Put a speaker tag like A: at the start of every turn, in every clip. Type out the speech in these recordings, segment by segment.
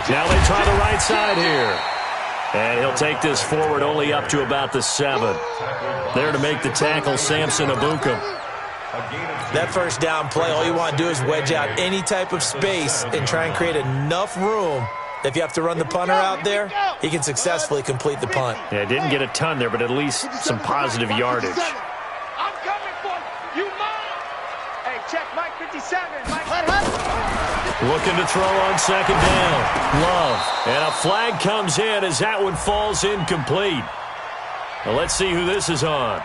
A: Now they try the right side here. And he'll take this forward only up to about the 7. There to make the tackle, Samson Abukum.
B: That first down play, all you want to do is wedge out any type of space and try and create enough room that if you have to run the punter out there, he can successfully complete the punt.
A: Yeah, didn't get a ton there, but at least some positive yardage.
C: I'm coming for you. Mine. Hey, check Mike 57.
A: Looking to throw on second down. Love. And a flag comes in as that one falls incomplete. Well, let's see who this is on.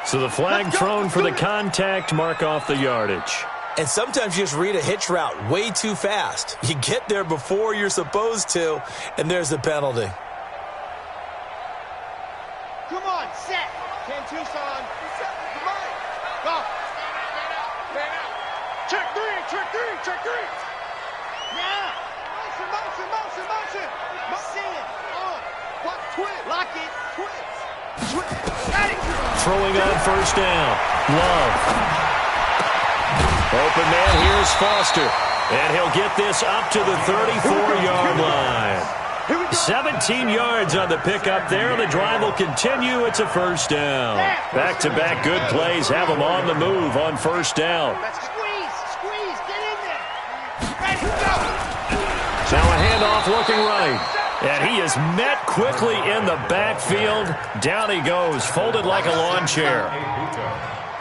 A: So the flag thrown for the contact, mark off the yardage.
B: And sometimes you just read a hitch route way too fast. You get there before you're supposed to, and there's the penalty.
C: Come on, set. 10-2, son. Come on. Go. Stand out. Check three. Now. Motion. Sin. On. What? Twist. Lock it. Twist. Got it.
A: Throwing on first down. Love. Open man, here's Foster. And he'll get this up to the 34-yard line. 17 yards on the pickup there. The drive will continue. It's a first down. Back-to-back good plays have them on the move on first down.
C: Squeeze. Get in there. Ready, go.
A: Now a handoff looking right. And he is met quickly in the backfield. Down he goes, folded like a lawn chair.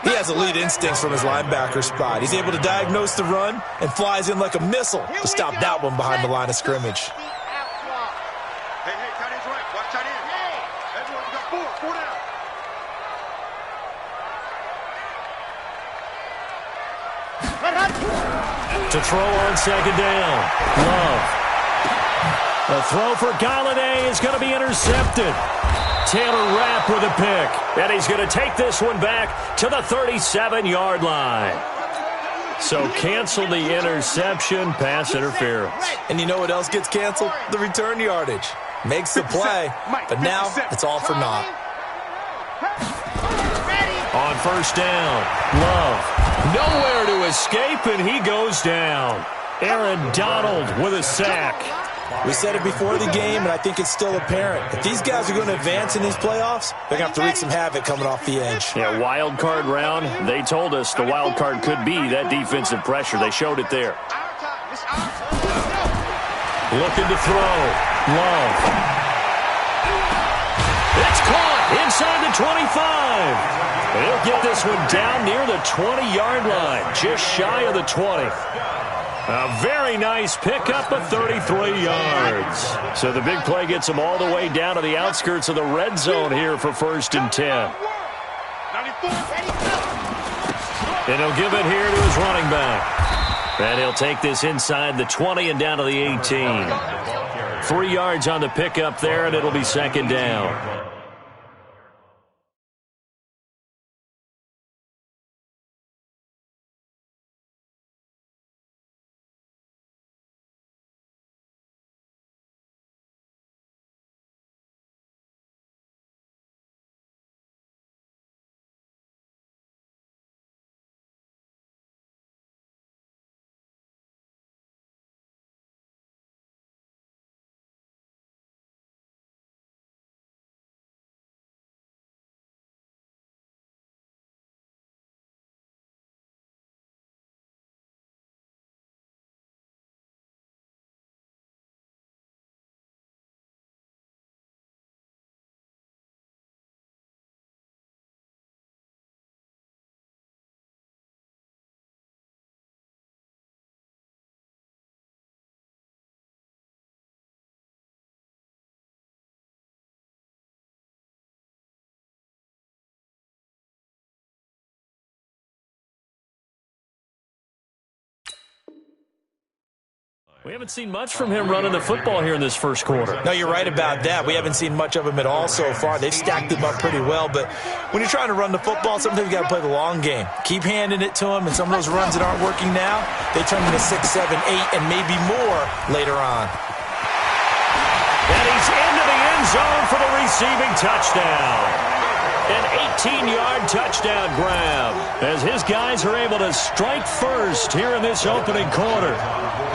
B: He has elite instincts from his linebacker spot. He's able to diagnose the run and flies in like a missile to stop that one behind the line of scrimmage.
C: Hey, tight end's right. Watch tight end. Everyone, we got four down.
A: To throw on second down. Love. The throw for Galladay is going to be intercepted. Taylor Rapp with a pick. And he's going to take this one back to the 37-yard line. So cancel the interception, pass interference.
B: And you know what else gets canceled? The return yardage. Makes the play, but now it's all for naught.
A: On first down, Love. Nowhere to escape, and he goes down. Aaron Donald with a sack.
B: We said it before the game, and I think it's still apparent. If these guys are going to advance in these playoffs, they're going to have to wreak some havoc coming off the edge.
A: Yeah, wild card round. They told us the wild card could be that defensive pressure. They showed it there. Looking to throw. Love. It's caught inside the 25. He'll get this one down near the 20-yard line, just shy of the 20. A very nice pickup of 33 yards. So the big play gets him all the way down to the outskirts of the red zone here for 1st and 10. And he'll give it here to his running back. And he'll take this inside the 20 and down to the 18. 3 yards on the pickup there, and it'll be second down. We haven't seen much from him running the football here in this first quarter.
B: No, you're right about that. We haven't seen much of him at all so far. They've stacked him up pretty well, but when you're trying to run the football, sometimes you got to play the long game. Keep handing it to him, and some of those runs that aren't working now, they turn into 6, 7, 8, and maybe more later on.
A: And he's into the end zone for the receiving touchdown. An 18-yard touchdown grab as his guys are able to strike first here in this opening quarter.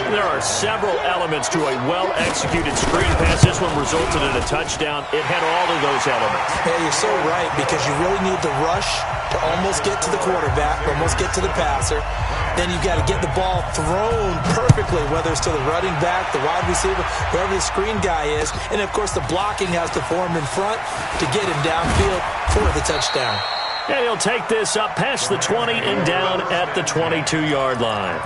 A: There are several elements to a well-executed screen pass. This one resulted in a touchdown. It had all of those elements.
B: Yeah, you're so right, because you really need to rush to almost get to the quarterback, almost get to the passer. Then you've got to get the ball thrown perfectly, whether it's to the running back, the wide receiver, whoever the screen guy is. And, of course, the blocking has to form in front to get him downfield for the touchdown.
A: And he'll take this up past the 20 and down at the 22-yard line.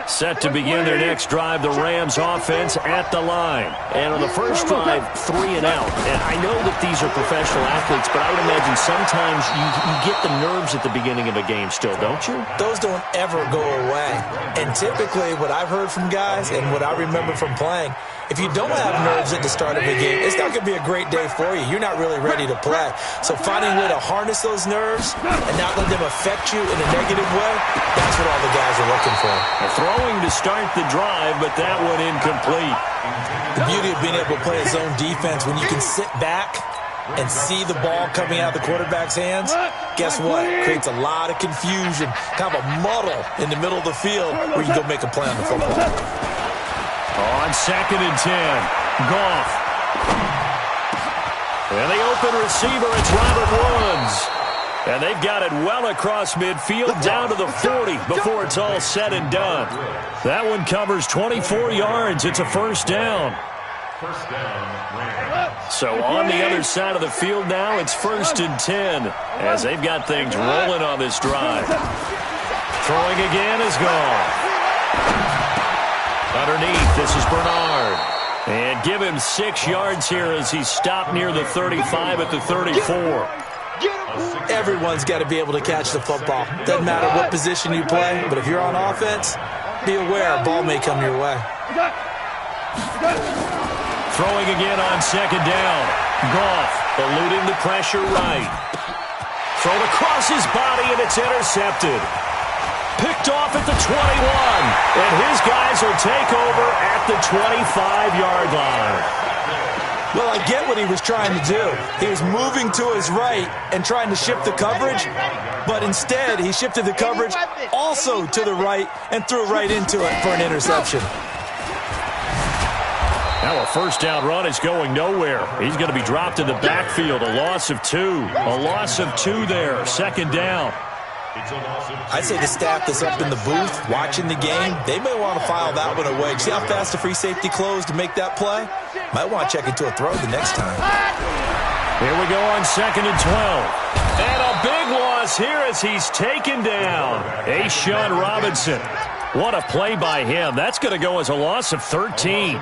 A: Set to begin their next drive, the Rams offense at the line. And on the first drive, 3 and out. And I know that these are professional athletes, but I would imagine sometimes you get the nerves at the beginning of a game still, don't you?
B: Those don't ever go away. And typically what I've heard from guys and what I remember from playing, if you don't have nerves at the start of a game, it's not going to be a great day for you. You're not really ready to play. So finding a way to harness those nerves and not let them affect you in a negative way, that's what all the guys are looking for.
A: Throwing to start the drive, but that one incomplete.
B: The beauty of being able to play a zone defense, when you can sit back and see the ball coming out of the quarterback's hands, guess what? It creates a lot of confusion, kind of a muddle in the middle of the field where you go make a play on the football.
A: On 2nd and 10, Goff. And the open receiver, it's Robert Woods. And they've got it well across midfield down to the 40 before it's all said and done. That one covers 24 yards. It's a first down. So on the other side of the field now, it's 1st and 10 as they've got things rolling on this drive. Throwing again is Goff. Underneath, this is Bernard. And give him 6 yards here as he's stopped near the 35 at the 34.
B: Everyone's got to be able to catch the football. Doesn't matter what position you play, but if you're on offense, be aware a ball may come your way.
A: Throwing again on 2nd down. Goff eluding the pressure right. Thrown across his body, and it's intercepted. Picked off at the 21, and his guys will take over at the 25-yard line.
B: Well, I get what he was trying to do. He was moving to his right and trying to shift the coverage, but instead he shifted the coverage also to the right and threw right into it for an interception.
A: Now a first down run is going nowhere. He's going to be dropped in the backfield. A loss of 2. A loss of 2 there. 2nd down.
B: I'd say the staff that's up in the booth watching the game, they may want to file that one away. See how fast the free safety closed to make that play? Might want to check into a throw the next time.
A: Here we go on 2nd and 12. And a big loss here as he's taken down. A'Shawn Robinson. What a play by him. That's going to go as a loss of 13.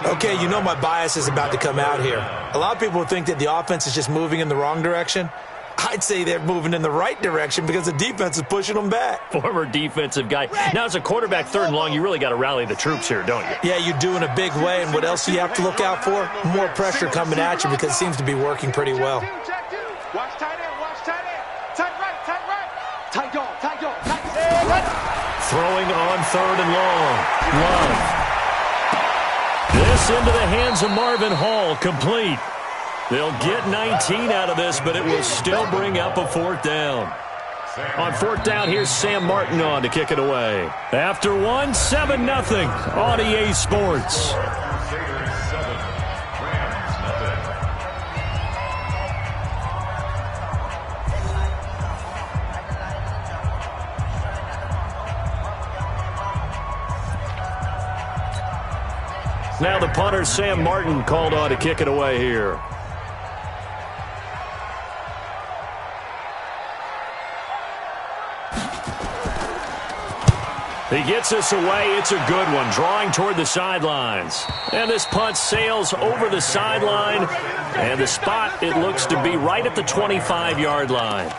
B: Okay, you know my bias is about to come out here. A lot of people think that the offense is just moving in the wrong direction. I'd say they're moving in the right direction because the defense is pushing them back.
A: Former defensive guy. Now, as a quarterback 3rd and long, you really got to rally the troops here, don't you?
B: Yeah, you do in a big way. And what else do you have to look out for? More pressure coming at you because it seems to be working pretty well.
C: Watch tight end, watch tight end. Tight right, tight right. Tight dog, tight dog, tight dog.
A: Throwing on 3rd and long. Love. This into the hands of Marvin Hall, complete. They'll get 19 out of this, but it will still bring up a 4th down. On 4th down, here's Sam Martin on to kick it away. After 1, 7-0 on EA Sports. Now the punter, Sam Martin, called on to kick it away here. He gets us away. It's a good one, drawing toward the sidelines. And this punt sails over the sideline. And the spot, it looks to be right at the 25-yard line.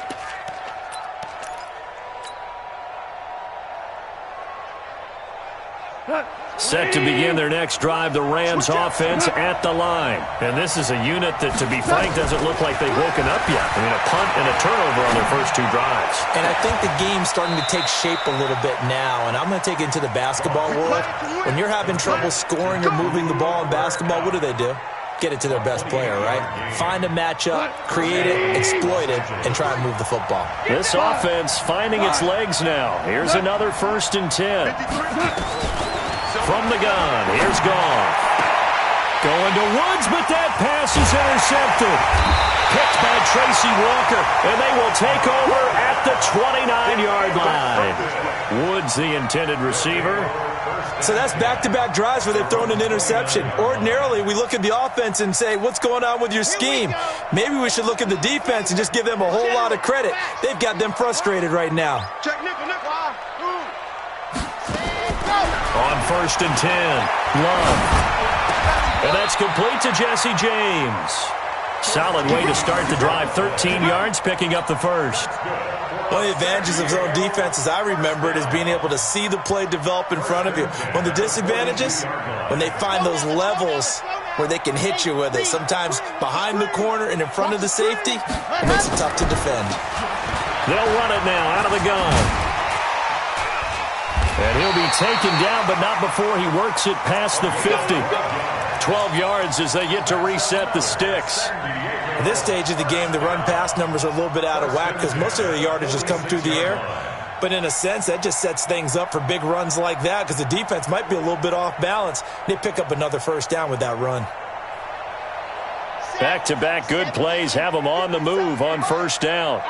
A: Set to begin their next drive, the Rams offense at the line. And this is a unit that, to be frank, doesn't look like they've woken up yet. I mean, a punt and a turnover on their first 2 drives.
B: And I think the game's starting to take shape a little bit now. And I'm going to take it into the basketball world. When you're having trouble scoring or moving the ball in basketball, what do? Get it to their best player, right? Find a matchup, create it, exploit it, and try and move the football.
A: This offense finding its legs now. Here's another 1st and 10. From the gun, here's Goff. Going to Woods, but that pass is intercepted. Picked by Tracy Walker, and they will take over at the 29-yard line. Woods, the intended receiver.
B: So that's back-to-back drives where they've thrown an interception. Ordinarily, we look at the offense and say, what's going on with your scheme? Maybe we should look at the defense and just give them a whole lot of credit. They've got them frustrated right now.
A: On 1st and 10, Love. And that's complete to Jesse James. Solid way to start the drive. 13 yards, picking up the first.
B: One of the advantages of zone defenses, I remember it, is being able to see the play develop in front of you. One of the disadvantages, when they find those levels where they can hit you with it, sometimes behind the corner and in front of the safety, it makes it tough to defend.
A: They'll run it now out of the gun. And he'll be taken down, but not before he works it past the 50. 12 yards as they get to reset the sticks.
B: At this stage of the game, the run-pass numbers are a little bit out of whack because most of the yardage has come through the air. But in a sense, that just sets things up for big runs like that because the defense might be a little bit off balance. They pick up another 1st down with that run.
A: Back-to-back good plays have them on the move on 1st down.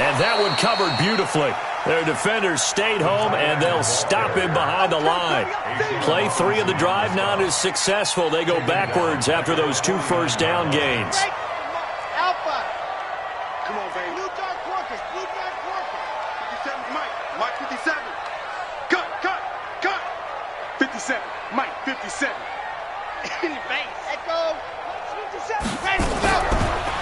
A: And that one covered beautifully. Their defenders stayed home, and they'll stop him behind the line. Play 3 of the drive not as successful. They go backwards after those 2 1st down gains.
C: Alpha. Come on, baby. Blue Dark Quarkers. Blue Dark Quarkers. 57, Mike. Mike 57. Cut. 57. Mike 57. In the face. Echo. 57. Ready, go.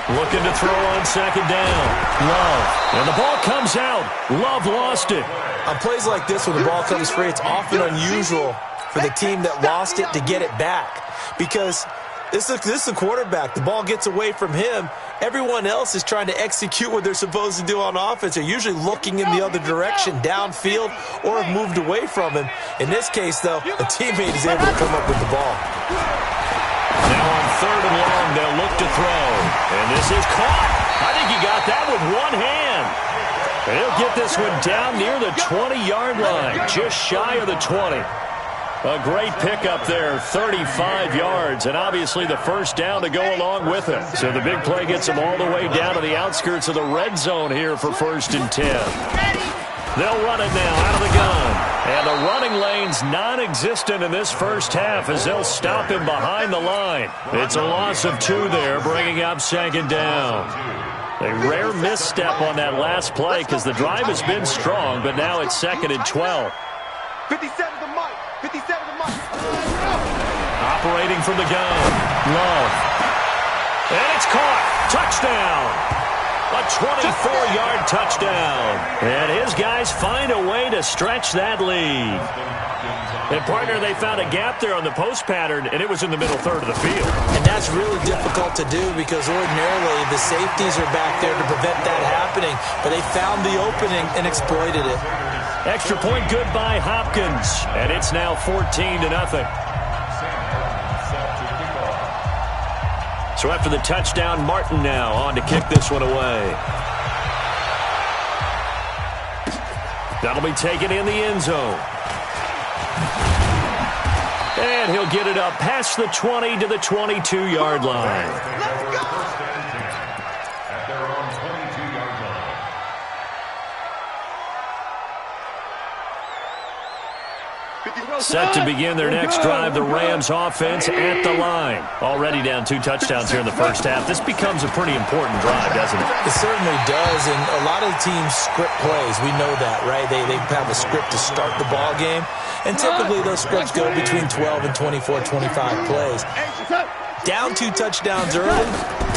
A: Looking to throw on 2nd down. Love. And the ball comes out. Love lost it.
B: On plays like this, when the ball comes free, it's often unusual for the team that lost it to get it back. Because this is a quarterback. The ball gets away from him. Everyone else is trying to execute what they're supposed to do on offense. They're usually looking in the other direction, downfield, or have moved away from him. In this case, though, a teammate is able to come up with the ball.
A: Now on 3rd and long, they'll look to throw. And this is caught. I think he got that with one hand. And he'll get this one down near the 20-yard line, just shy of the 20. A great pickup there, 35 yards, and obviously the 1st down to go along with it. So the big play gets him all the way down to the outskirts of the red zone here for 1st and 10. They'll run it now out of the gun. And the running lane's non-existent in this 1st half as they'll stop him behind the line. It's a loss of 2 there, bringing up 2nd down. A rare misstep on that last play because the drive has been strong, but now it's 2nd and 12.
C: 57 to Mike. 57 to Mike.
A: Operating from the gun. Love. And it's caught. Touchdown. A 24-yard touchdown. And his guys find a way to stretch that lead. And, partner, they found a gap there on the post pattern, and it was in the middle 3rd of the field.
B: And that's really difficult to do because ordinarily the safeties are back there to prevent that happening. But they found the opening and exploited it.
A: Extra point good by Hopkins. And it's now 14-0. So after the touchdown, Martin now on to kick this one away. That'll be taken in the end zone. And he'll get it up past the 20 to the 22-yard line.
C: Let's go.
A: Set to begin their next drive, the Rams offense at the line. Already down 2 touchdowns here in the 1st half. This becomes a pretty important drive, doesn't it?
B: It certainly does, and a lot of teams script plays. We know that, right? They have a script to start the ball game, and typically those scripts go between 12 and 24, 25 plays. Down 2 touchdowns early,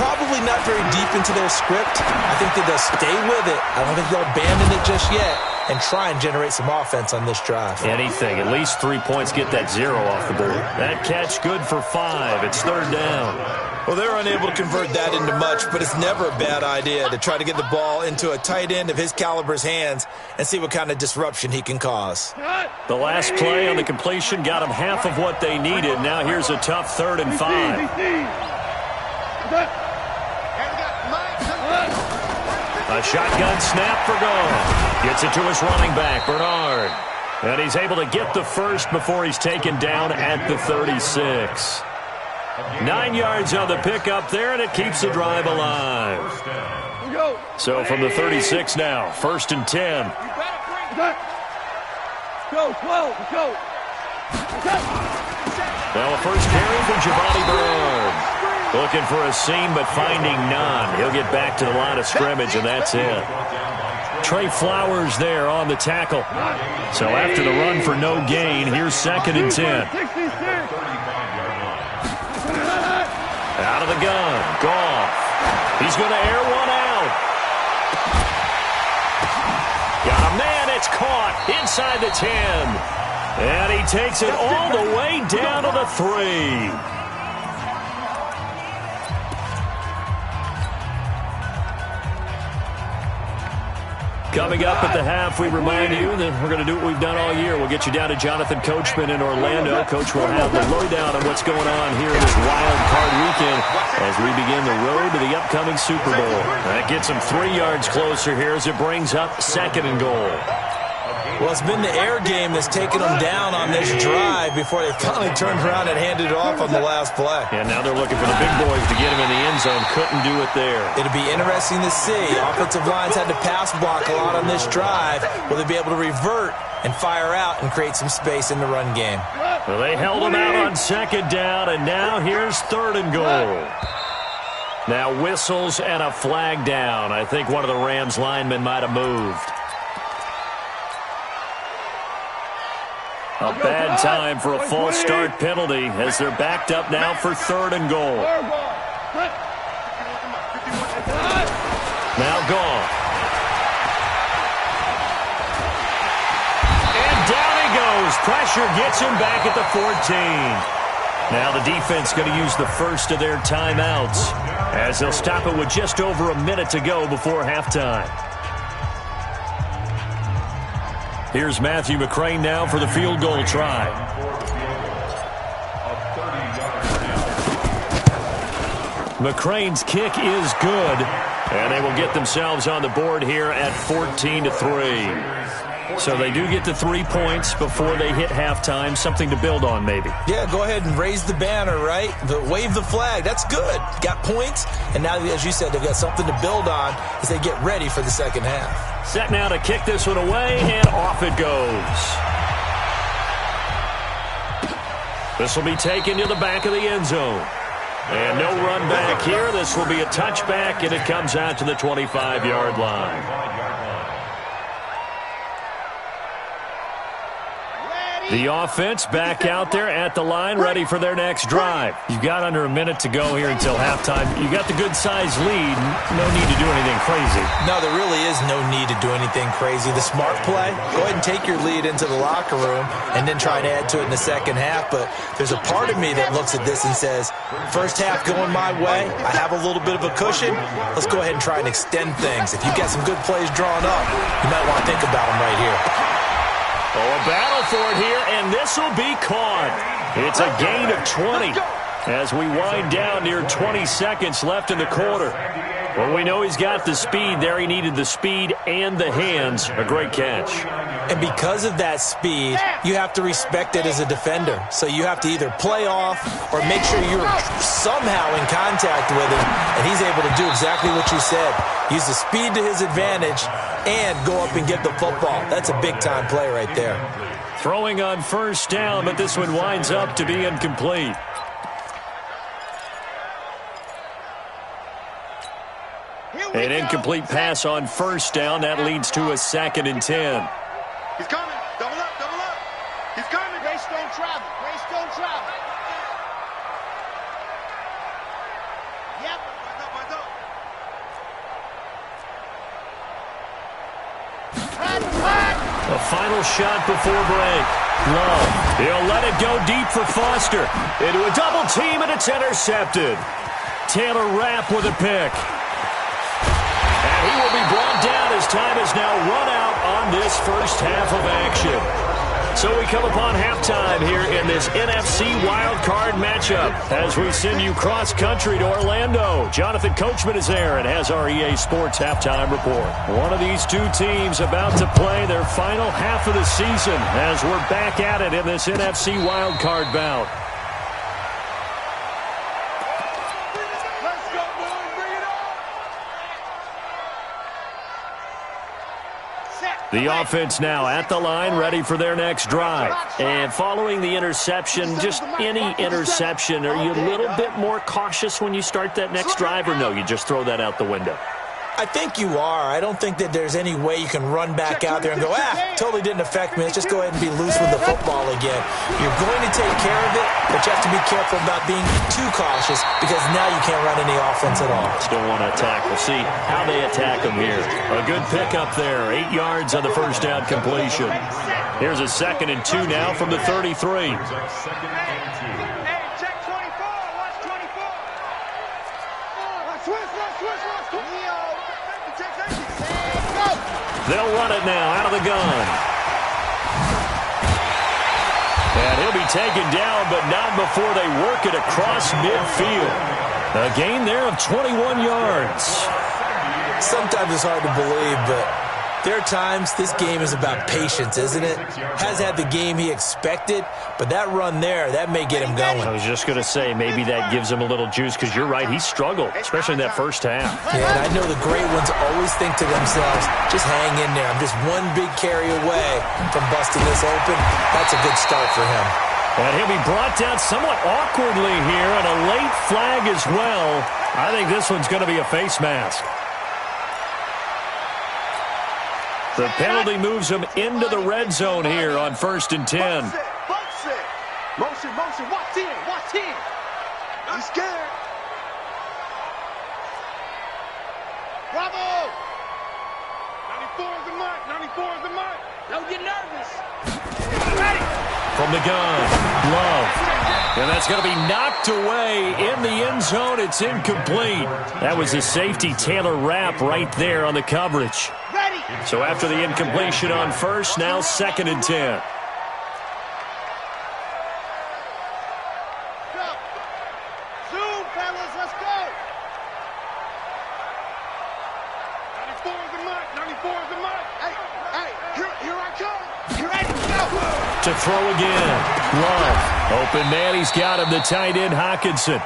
B: probably not very deep into their script. I think that they'll stay with it. I don't think they'll abandon it just yet and try and generate some offense on this drive.
A: Anything. At least 3 points, get that 0 off the board. That catch good for 5. It's 3rd down.
B: Well, they're unable to convert that into much, but it's never a bad idea to try to get the ball into a tight end of his caliber's hands and see what kind of disruption he can cause.
A: The last play on the completion got them half of what they needed. Now here's a tough 3rd and 5. A shotgun snap for goal. Gets it to his running back, Bernard. And he's able to get the first before he's taken down at the 36. 9 yards on the pickup there, and it keeps the drive alive. So from the 36 now, 1st and 10. Now a first carry for Giovanni Bernard. Looking for a seam, but finding none. He'll get back to the line of scrimmage, and that's it. Trey Flowers there on the tackle. So after the run for no gain, here's 2nd and 10. Out of the gun, Goff. He's going to air one out. Got a man, it's caught inside the 10. And he takes it all the way down to the 3. Coming up at the half, we remind you that we're going to do what we've done all year. We'll get you down to Jonathan Coachman in Orlando. Coach will have the lowdown on what's going on here in this wild card weekend as we begin the road to the upcoming Super Bowl. That gets them 3 yards closer here as it brings up 2nd and goal.
B: Well, it's been the air game that's taken them down on this drive before they finally turned around and handed it off on the last play.
A: And now they're looking for the big boys to get him in the end zone. Couldn't do it there.
B: It'll be interesting to see. Offensive lines had to pass block a lot on this drive. Will they be able to revert and fire out and create some space in the run game?
A: Well, they held him out on 2nd down, and now here's 3rd and goal. Now whistles and a flag down. I think one of the Rams linemen might have moved. A bad time for a false start penalty as they're backed up now for 3rd and goal. Now Goff. And down he goes. Pressure gets him back at the 14. Now the defense going to use the first of their timeouts as they'll stop it with just over a minute to go before halftime. Here's Matthew McCrane now for the field goal try. McCrane's kick is good, and they will get themselves on the board here at 14-3. So they do get the 3 points before they hit halftime. Something to build on, maybe.
B: Yeah, go ahead and raise the banner, right? Wave the flag. That's good. Got points, and now, as you said, they've got something to build on as they get ready for the second half.
A: Set now to kick this one away, and off it goes. This will be taken to the back of the end zone. And no run back here. This will be a touchback, and it comes out to the 25-yard line. The offense back out there at the line, ready for their next drive. You've got under a minute to go here until halftime. You got the good-sized lead. No need to do anything crazy.
B: No, there really is no need to do anything crazy. The smart play, go ahead and take your lead into the locker room and then try to add to it in the second half. But there's a part of me that looks at this and says, first half going my way, I have a little bit of a cushion. Let's go ahead and try and extend things. If you've got some good plays drawn up, you might want to think about them right here.
A: Oh, a battle for it here, and this will be caught. It's a gain of 20 as we wind down near 20 seconds left in the quarter. Well, we know he's got the speed there. He needed the speed and the hands. A great catch.
B: And because of that speed, you have to respect it as a defender. So you have to either play off or make sure you're somehow in contact with him, and he's able to do exactly what you said. Use the speed to his advantage and go up and get the football. That's a big-time play right there.
A: Throwing on first down, but this one winds up to be incomplete. An incomplete pass on first down. That leads to a 2nd and 10.
C: He's coming. Double up, double up. He's coming. Grace don't travel. Grace don't travel. Yep.
A: final shot before break. Love. He'll let it go deep for Foster. Into a double team, and it's intercepted. Taylor Rapp with a pick. And he will be brought down as time has now run out on this first half of action. So we come upon halftime here in this NFC wildcard matchup as we send you cross-country to Orlando. Jonathan Coachman is there and has our EA Sports halftime report. One of these two teams about to play their final half of the season as we're back at it in this NFC wildcard bout. The offense now at the line, ready for their next drive. And following the interception, just any interception, are you a little bit more cautious when you start that next drive, or no, you just throw that out the window?
B: I think you are. I don't think that there's any way you can run back out there and go, totally didn't affect me. Let's just go ahead and be loose with the football again. You're going to take care of it, but you have to be careful about being too cautious because now you can't run any offense at all.
A: Still want to attack. We'll see how they attack them here. A good pickup there. 8 yards on the first down completion. Here's a 2nd and 2 now from the 33. They'll run it now out of the gun. And he'll be taken down, but not before they work it across midfield. A gain there of 21 yards.
B: Sometimes it's hard to believe, but there are times this game is about patience, isn't it? Has had the game he expected, but that run there, that may get him going.
A: I was just going to say, maybe that gives him a little juice, because you're right, he struggled, especially in that first half.
B: Yeah, and I know the great ones always think to themselves, just hang in there. I'm just one big carry away from busting this open. That's a good start for him.
A: And he'll be brought down somewhat awkwardly here, and a late flag as well. I think this one's going to be a face mask. The penalty moves him into the red zone here on 1st and 10.
C: Motion, watch in. He's scared. Bravo! 94 is the mark. Don't get nervous. Ready.
A: From the gun, Love. And that's going to be knocked away in the end zone. It's incomplete. That was the safety, Taylor Rapp, right there on the coverage. So after the incompletion on 1st, now 2nd and 10.
C: Zoom, fellas, let's go. 94 is the mark. Hey, here I come. You ready? Go.
A: To throw again, Love. Open man, he's got him, the tight end, Hockenson.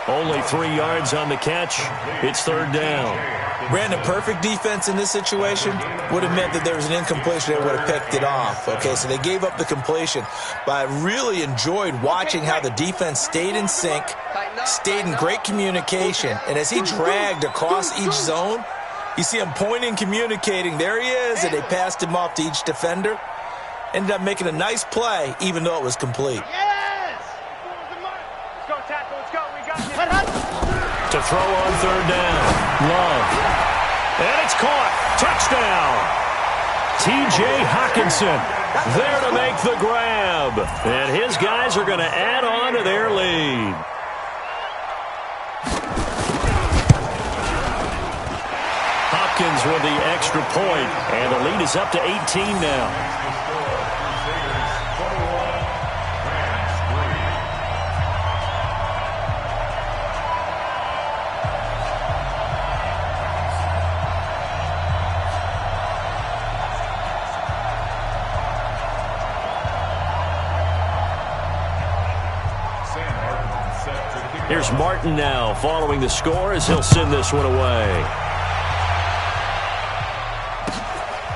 A: Only 3 yards on the catch. It's 3rd down.
B: Brandon, perfect defense in this situation would have meant that there was an incompletion. They would have picked it off. Okay, so they gave up the completion. But I really enjoyed watching how the defense stayed in sync, stayed in great communication. And as he dragged across each zone, you see him pointing, communicating. There he is, and they passed him off to each defender. Ended up making a nice play, even though it was complete.
A: To throw on 3rd down, Love. And it's caught. Touchdown. T.J. Hockenson there to make the grab. And his guys are going to add on to their lead. Hopkins with the extra point, and the lead is up to 18 now. Here's Martin now following the score as he'll send this one away.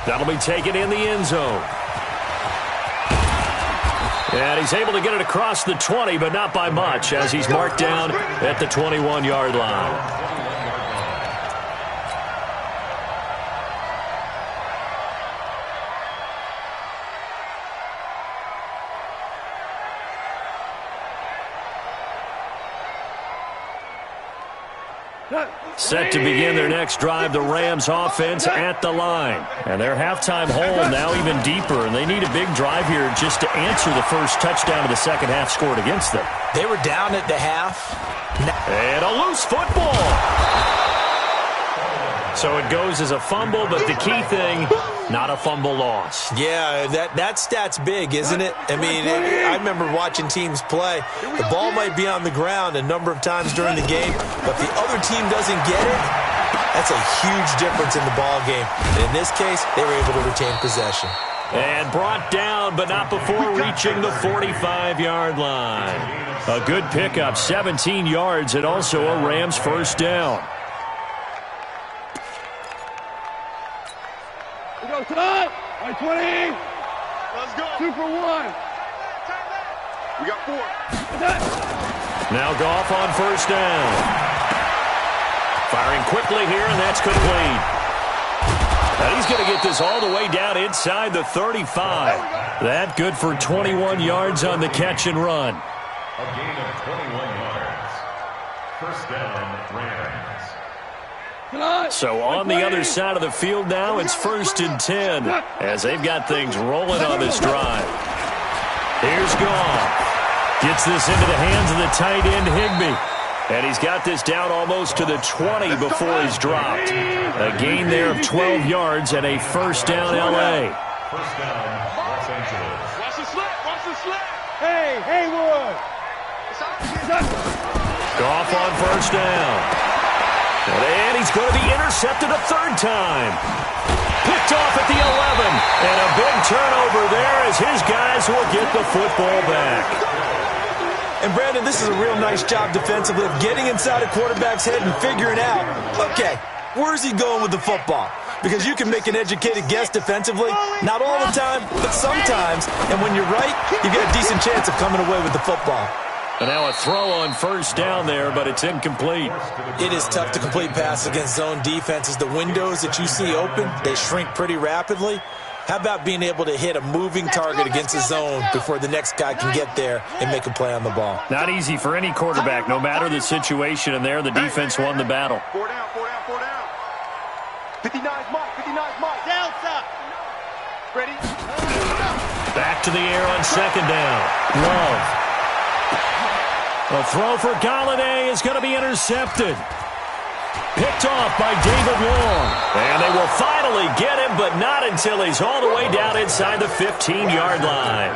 A: That'll be taken in the end zone. And he's able to get it across the 20, but not by much, as he's marked down at the 21-yard line. Set to begin their next drive, the Rams offense at the line. And their halftime hole now even deeper, and they need a big drive here just to answer the first touchdown of the second half scored against them.
B: They were down at the half.
A: And a loose football. So it goes as a fumble, but the key thing, not a fumble loss.
B: Yeah, that stat's big, isn't it? I mean, I remember watching teams play. The ball might be on the ground a number of times during the game, but if the other team doesn't get it, that's a huge difference in the ball game. And in this case, they were able to retain possession.
A: And brought down, but not before reaching the 45-yard line. A good pickup, 17 yards, and also a Rams first down.
C: Go, Todd! 20! Let's go! 2 for 1! We got 4.
A: Now Goff on first down. Firing quickly here, and that's complete. And he's going to get this all the way down inside the 35. That good for 21 yards on the catch and run.
D: A gain of 21 yards. First down, Rams.
A: So on the other side of the field now, it's 1st and 10 as they've got things rolling on this drive. Here's Goff. Gets this into the hands of the tight end, Higbee. And he's got this down almost to the 20 before he's dropped. A gain there of 12 yards and a first down, L.A.
D: First down, Los Angeles.
C: Watch the slip! Watch the slip! Hey, Haywood!
A: Goff on first down. And he's going to be intercepted a third time. Picked off at the 11. And a big turnover there as his guys will get the football back.
B: And, Brandon, this is a real nice job defensively of getting inside a quarterback's head and figuring out, okay, where's he going with the football? Because you can make an educated guess defensively. Not all the time, but sometimes. And when you're right, you get a decent chance of coming away with the football.
A: And now a throw on first down there, but it's incomplete.
B: It is tough to complete passes against zone defenses. The windows that you see open, they shrink pretty rapidly. How about being able to hit a moving target against a zone before the next guy can get there and make a play on the ball?
A: Not easy for any quarterback, no matter the situation. And there, the defense won the battle.
C: 4 down, 4 down, 4 down. 59's Mike, 59's Mike. Down, stop. Ready?
A: Back to the air on second down. Love. A throw for Galladay is going to be intercepted. Picked off by David Long. And they will finally get him, but not until he's all the way down inside the 15-yard line.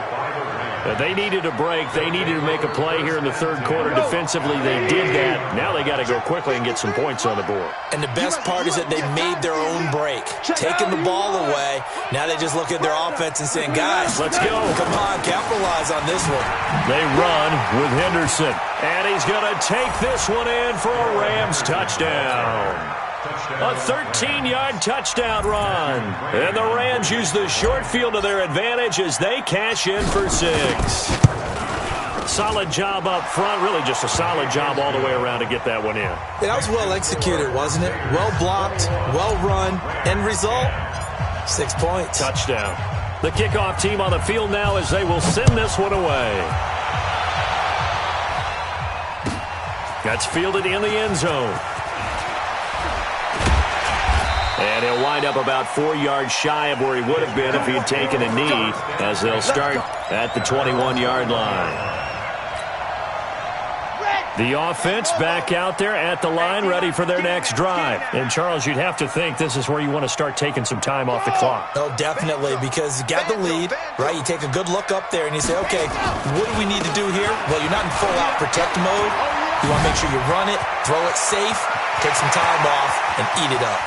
A: But they needed a break. They needed to make a play here in the third quarter. Defensively, they did that. Now they got to go quickly and get some points on the board.
B: And the best part is that they made their own break. Taking the ball away. Now they just look at their offense and saying, guys,
A: let's go.
B: Come on, capitalize on this one.
A: They run with Henderson. And he's going to take this one in for a Rams touchdown. A 13-yard touchdown run. And the Rams use the short field to their advantage as they cash in for 6. Solid job up front. Really just a solid job all the way around to get that one in.
B: That was well executed, wasn't it? Well blocked, well run. End result, 6 points.
A: Touchdown. The kickoff team on the field now as they will send this one away. That's fielded in the end zone. And he'll wind up about 4 yards shy of where he would have been if he had taken a knee, as they'll start at the 21-yard line. The offense back out there at the line, ready for their next drive. And, Charles, you'd have to think this is where you want to start taking some time off the clock.
B: Oh, definitely, because you got the lead, right? You take a good look up there and you say, okay, what do we need to do here? Well, you're not in full-out protect mode. You want to make sure you run it, throw it safe, take some time off, and eat it up.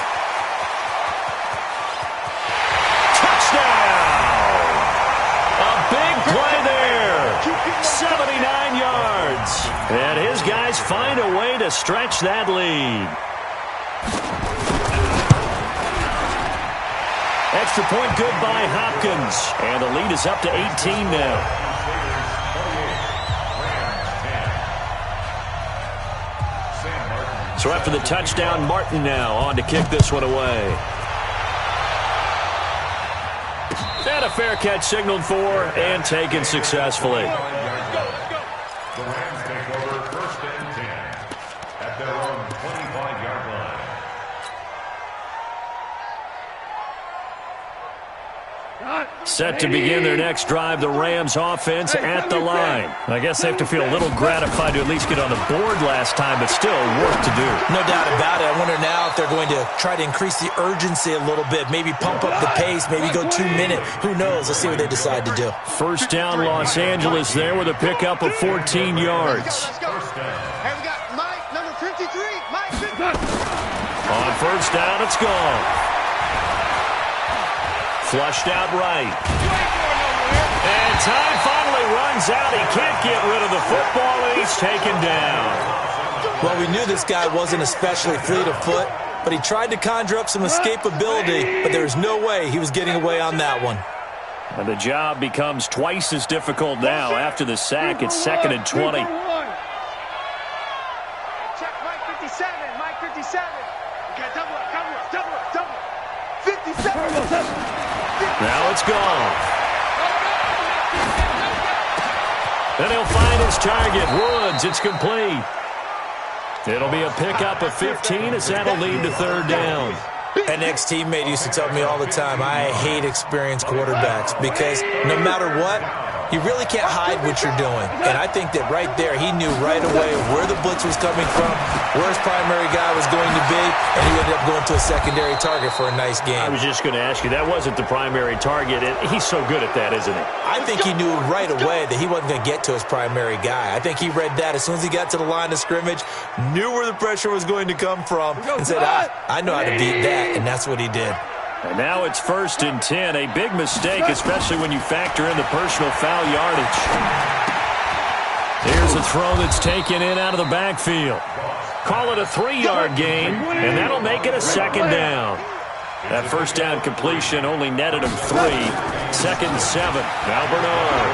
A: Play there. 79 yards. And his guys find a way to stretch that lead. Extra point good by Hopkins. And the lead is up to 18 now. So after the touchdown, Martin now on to kick this one away. And a fair catch signaled for and taken successfully.
D: The Rams take over 1st and 10 at their own 25
A: Set to begin their next drive, the Rams offense at the line. I guess they have to feel a little gratified to at least get on the board last time, but still work to do.
B: No doubt about it. I wonder now if they're going to try to increase the urgency a little bit, maybe pump up the pace, maybe go 2 minute. Who knows? Let's see what they decide to do.
A: First down, Los Angeles there with a pickup of 14 yards.
C: Let's go. Hey, we got Mike, number 53. Mike, 50.
A: On first down, it's gone. Flushed out right. And time finally runs out. He can't get rid of the football, and he's taken down.
B: Well, we knew this guy wasn't especially fleet of foot, but he tried to conjure up some escapability, but there's no way he was getting away on that one.
A: And the job becomes twice as difficult now. After the sack, it's 2nd and 20.
C: Check Mike 57. Mike 57. We got double up. 57.
A: Now it's gone. Then he'll find his target. Woods, it's complete. It'll be a pickup of 15 as that'll lead to 3rd down.
B: An ex-teammate used to tell me all the time, I hate experienced quarterbacks because no matter what, you really can't hide what you're doing. And I think that right there, he knew right away where the blitz was coming from, where his primary guy was going to be, and he ended up going to a secondary target for a nice game.
A: I was just going to ask you, that wasn't the primary target. He's so good at that, isn't he?
B: I think he knew right away that he wasn't going to get to his primary guy. I think he read that as soon as he got to the line of scrimmage, knew where the pressure was going to come from, and said, I know how to beat that, and that's what he did.
A: And now it's 1st and 10. A big mistake, especially when you factor in the personal foul yardage. Here's a throw that's taken in out of the backfield. Call it a 3-yard gain, and that'll make it a 2nd down. That first down completion only netted him 3. 2nd and 7. Now Bernard.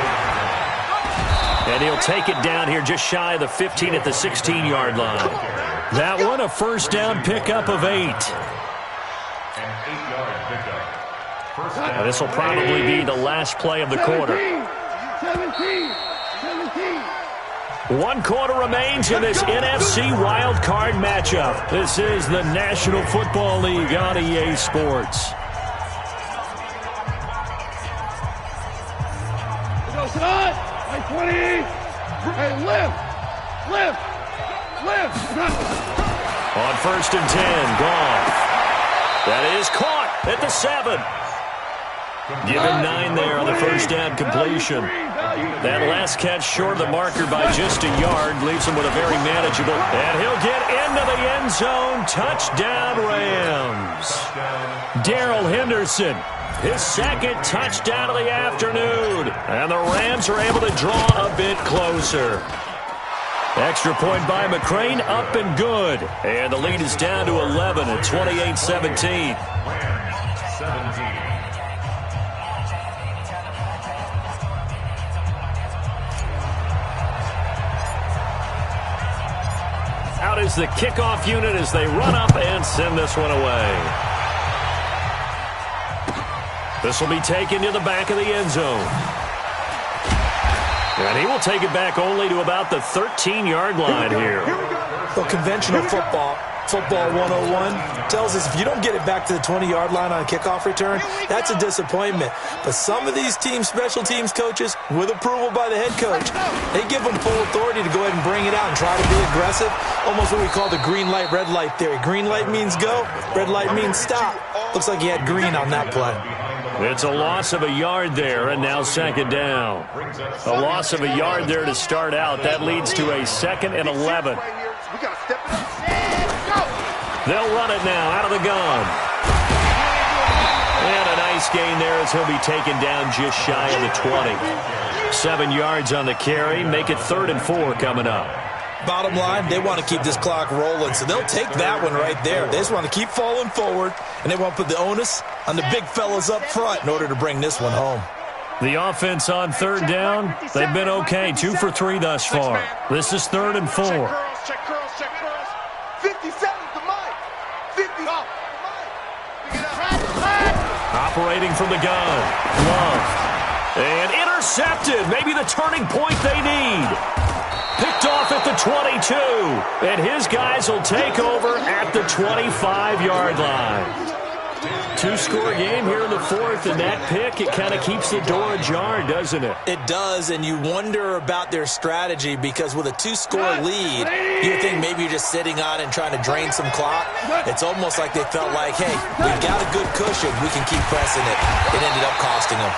A: And he'll take it down here just shy of the 15 at the 16-yard line. That one a first down pickup of 8. Now this will probably be the last play of the quarter. 1 quarter remains in this NFC wildcard matchup. This is the National Football League on EA Sports.
C: Like 20. Hey, lift.
A: On 1st and 10, Goff. That is caught at the 7. Given 9 there on the first down completion. That last catch short of the marker by just a yard leaves him with a very manageable. And he'll get into the end zone. Touchdown, Rams. Darrell Henderson, his 2nd touchdown of the afternoon. And the Rams are able to draw a bit closer. Extra point by McCrane, up and good. And the lead is down to 11 at 28-17. Out is the kickoff unit as they run up and send this one away. This will be taken to the back of the end zone. And he will take it back only to about the 13-yard line here.
B: Well, conventional football 101, tells us if you don't get it back to the 20-yard line on a kickoff return, that's a disappointment. But some of these special teams coaches, with approval by the head coach, they give them full authority to go ahead and bring it out and try to be aggressive. Almost what we call the green light, red light theory. Green light means go, red light means stop. Looks like he had green on that play.
A: It's a loss of a yard there, and now 2nd down. A loss of a yard there to start out. That leads to a 2nd and 11. They'll run it now out of the gun. And a nice gain there as he'll be taken down just shy of the 20. 7 yards on the carry. Make it 3rd and 4 coming up.
B: Bottom line, they want to keep this clock rolling, so they'll take that one right there. They just want to keep falling forward, and they want to put the onus on the big fellas up front in order to bring this one home.
A: The offense on 3rd down, they've been okay. 2 for 3 thus far. This is 3rd and 4.
C: Check curls. 57 to Mike. 50 off.
A: Operating from the gun. Love. And intercepted. Maybe the turning point they need. Picked off at the 22. And his guys will take over at the 25-yard line. Two-score game here in the fourth, and that pick, it kind of keeps the door ajar, doesn't it?
B: It does, and you wonder about their strategy because with a two-score lead, you would think maybe you're just sitting on it and trying to drain some clock. It's almost like they felt like, hey, we've got a good cushion. We can keep pressing it. It ended up costing them.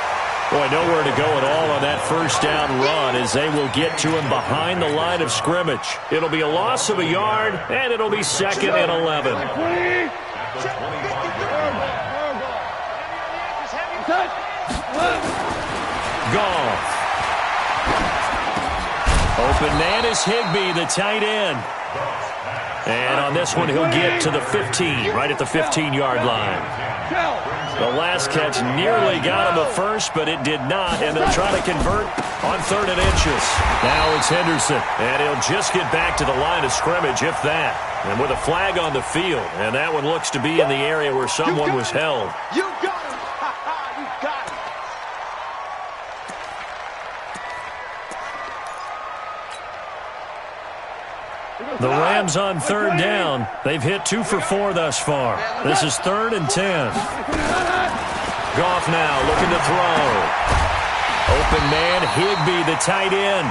A: Boy, nowhere to go at all on that first down run as they will get to him behind the line of scrimmage. It'll be a loss of a yard, and it'll be 2nd and 11. Goff. Open man is Higbee, the tight end. And on this one, he'll get to the 15, right at the 15-yard line. The last catch nearly got him a first, but it did not, and they'll try to convert on 3rd and inches. Now it's Henderson, and he'll just get back to the line of scrimmage, if that. And with a flag on the field, and that one looks to be in the area where someone was held.
C: You got him. You got him.
A: The Rams on 3rd down. They've hit 2 for 4 thus far. This is 3rd and 10. Goff now looking to throw. Open man, Higbee, the tight end.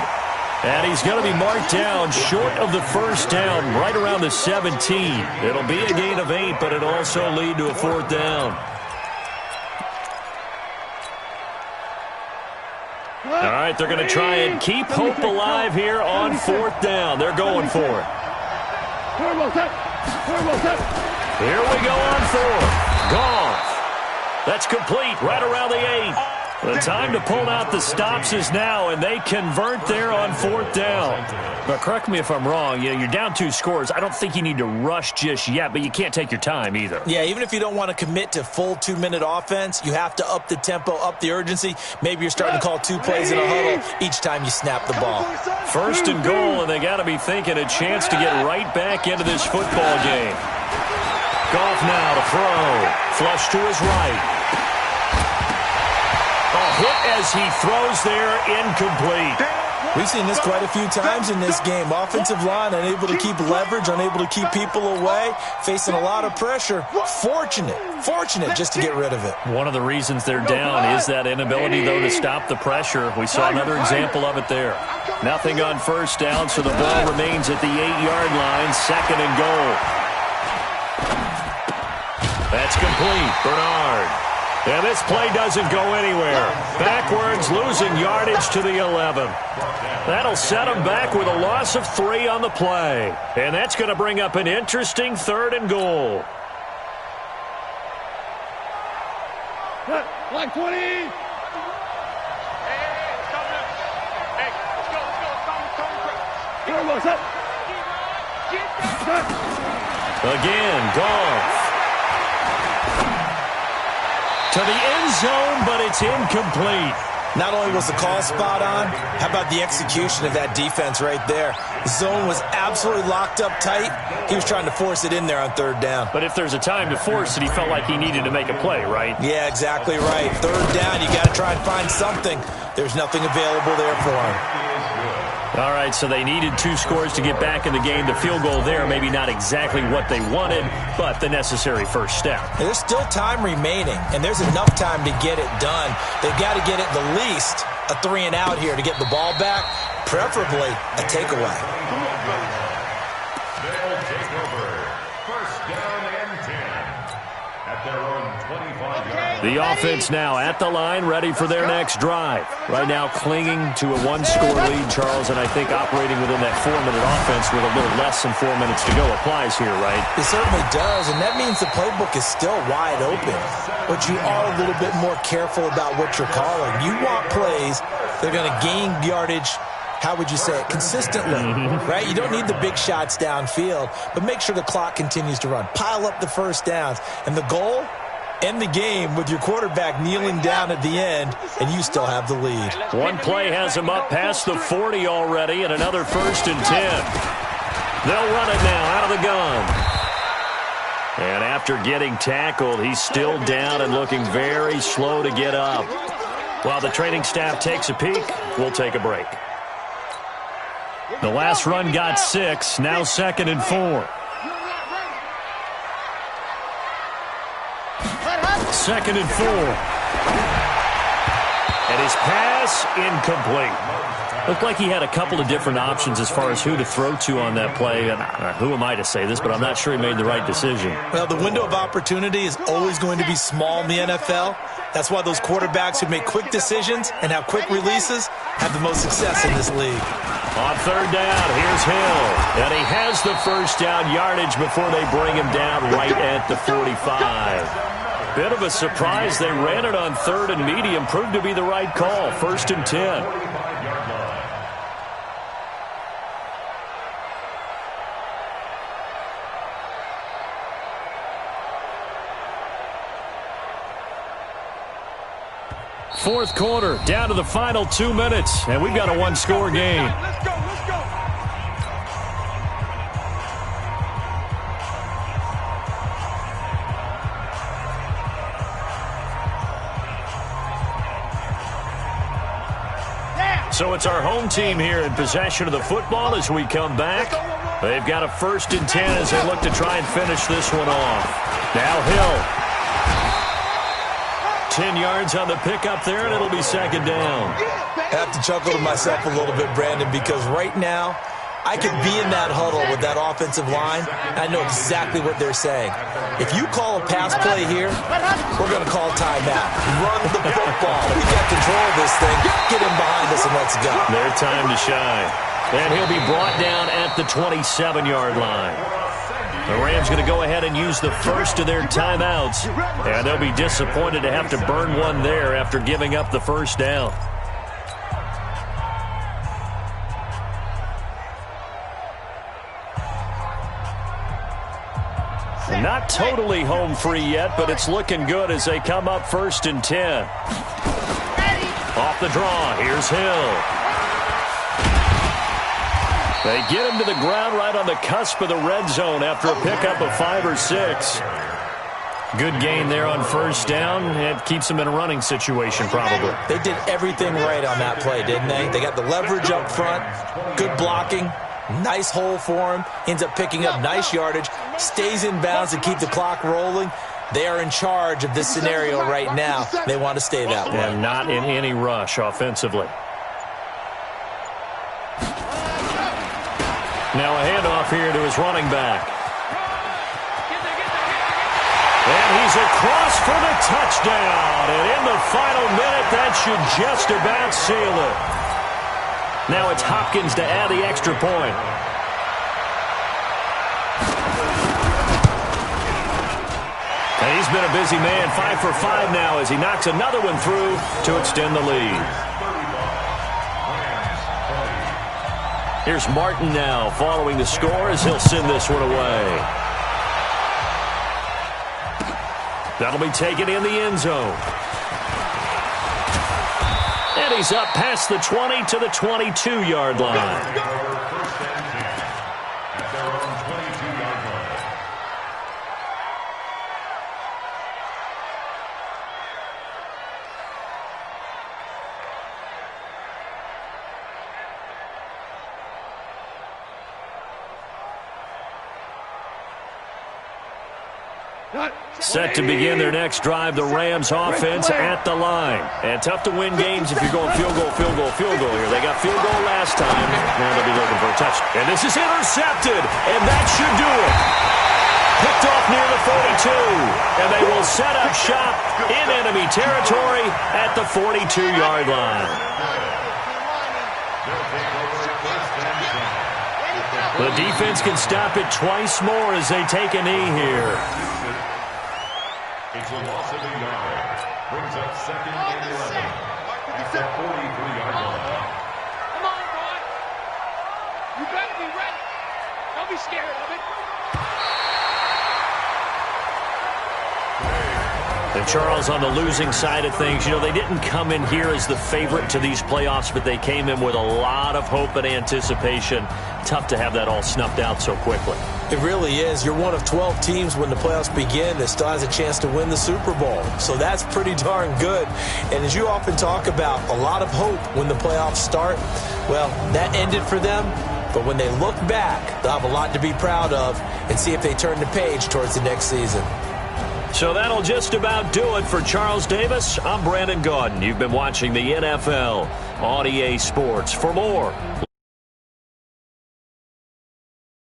A: And he's going to be marked down short of the first down, right around the 17. It'll be a gain of 8, but it'll also lead to a 4th down. All right, they're going to try and keep hope alive here on 4th down. They're going for it. Here we go on 4th. Goff. That's complete right around the 8. The time to pull out the stops is now, and they convert there on 4th down. But correct me if I'm wrong. You're down 2 scores. I don't think you need to rush just yet, but you can't take your time either.
B: Yeah, even if you don't want to commit to full 2-minute offense, you have to up the tempo, up the urgency. Maybe you're starting to call 2 plays in a huddle each time you snap the ball.
A: 1st and goal, and they got to be thinking a chance to get right back into this football game. Goff now to throw. Flush to his right. A hit as he throws there, incomplete.
B: We've seen this quite a few times in this game. Offensive line unable to keep leverage, unable to keep people away, facing a lot of pressure. Fortunate just to get rid of it.
A: One of the reasons they're down is that inability, though, to stop the pressure. We saw another example of it there. Nothing on 1st down, so the ball remains at the 8-yard line, 2nd and goal. That's complete. Bernard. And this play doesn't go anywhere. Backwards, losing yardage to the 11. That'll set them back with a loss of 3 on the play. And that's going to bring up an interesting 3rd and goal.
C: Like 20. Hey, let's go.
A: Again, Goff. To the end zone, but it's incomplete.
B: Not only was the call spot on, how about the execution of that defense right there? The zone was absolutely locked up tight. He was trying to force it in there on 3rd down.
A: But if there's a time to force it, he felt like he needed to make a play, right?
B: Yeah, exactly right. 3rd down, you got to try and find something. There's nothing available there for him.
A: All right, so they needed 2 scores to get back in the game. The field goal there, maybe not exactly what they wanted, but the necessary first step.
B: There's still time remaining, and there's enough time to get it done. They've got to get at the least a 3-and-out here to get the ball back, preferably a takeaway.
D: They'll take over. 1st down and 10 at their own 25-yard line.
A: The offense now at the line, ready for their next drive. Right now clinging to a 1-score lead, Charles, and I think operating within that 4-minute offense with a little less than 4 minutes to go applies here, right?
B: It certainly does, and that means the playbook is still wide open. But you are a little bit more careful about what you're calling. You want plays that are going to gain yardage, how would you say it, consistently, right? You don't need the big shots downfield, but make sure the clock continues to run. Pile up the first downs, and the goal, end the game with your quarterback kneeling down at the end, and you still have the lead.
A: One play has him up past the 40 already, and another 1st and 10. They'll run it now out of the gun. And after getting tackled, he's still down and looking very slow to get up. While the training staff takes a peek, we'll take a break. The last run got 6, now 2nd and 4. 2nd and 4. And his pass incomplete. Looked like he had a couple of different options as far as who to throw to on that play. And who am I to say this, but I'm not sure he made the right decision.
B: Well, the window of opportunity is always going to be small in the NFL. That's why those quarterbacks who make quick decisions and have quick releases have the most success in this league.
A: On 3rd down, here's Hill. And he has the first down yardage before they bring him down right at the 45. Bit of a surprise. They ran it on 3rd and medium. Proved to be the right call. 1st and 10. Fourth quarter, down to the final 2 minutes, and we've got a one-score game.
C: Let's go, let's go.
A: So it's our home team here in possession of the football as we come back. They've got a 1st and 10 as they look to try and finish this one off. Now Hill. 10 yards on the pickup there, and it'll be 2nd down.
B: I have to chuckle to myself a little bit, Brandon, because right now I could be in that huddle with that offensive line. I know exactly what they're saying. If you call a pass play here, we're going to call timeout. Run the football. We got control of this thing. Get him behind us and let's go.
A: Their time to shine. And he'll be brought down at the 27-yard line. The Rams going to go ahead and use the first of their timeouts. And they'll be disappointed to have to burn one there after giving up the first down. Not totally home free yet, but it's looking good as they come up 1st and 10. Off the draw, here's Hill. They get him to the ground right on the cusp of the red zone after a pickup of 5 or 6. Good gain there on 1st down. It keeps them in a running situation probably.
B: They did everything right on that play, didn't they? They got the leverage up front, good blocking, nice hole for him, ends up picking up nice yardage, stays in bounds to keep the clock rolling. They are in charge of this scenario right now. They want to stay that way.
A: And not in any rush offensively. Now a handoff here to his running back. And he's across for the touchdown. And in the final minute, that should just about seal it. Now it's Hopkins to add the extra point. And he's been a busy man, 5 for 5 now as he knocks another one through to extend the lead. Here's Martin now following the score as he'll send this one away. That'll be taken in the end zone. And he's up past the 20 to the 22-yard line. Set to begin their next drive, the Rams offense at the line. And tough to win games if you're going field goal here. They got field goal last time. Now they'll be looking for a touchdown. And this is intercepted, and that should do it. Picked off near the 42, and they will set up shop in enemy territory at the 42-yard line. The defense can stop it twice more as they take a knee here.
D: It's a loss of a yard. Brings up 2nd and 11 at the 43-yard line.
C: Come on, boy. You better be ready. Don't be scared of it.
A: And Charles, on the losing side of things, you know, they didn't come in here as the favorite to these playoffs, but they came in with a lot of hope and anticipation. Tough to have that all snuffed out so quickly.
B: It really is. You're one of 12 teams when the playoffs begin that still has a chance to win the Super Bowl. So that's pretty darn good. And as you often talk about, a lot of hope when the playoffs start. Well, that ended for them. But when they look back, they'll have a lot to be proud of and see if they turn the page towards the next season.
A: So that'll just about do it for Charles Davis. I'm Brandon Gaudin. You've been watching the NFL on EA Sports. For more...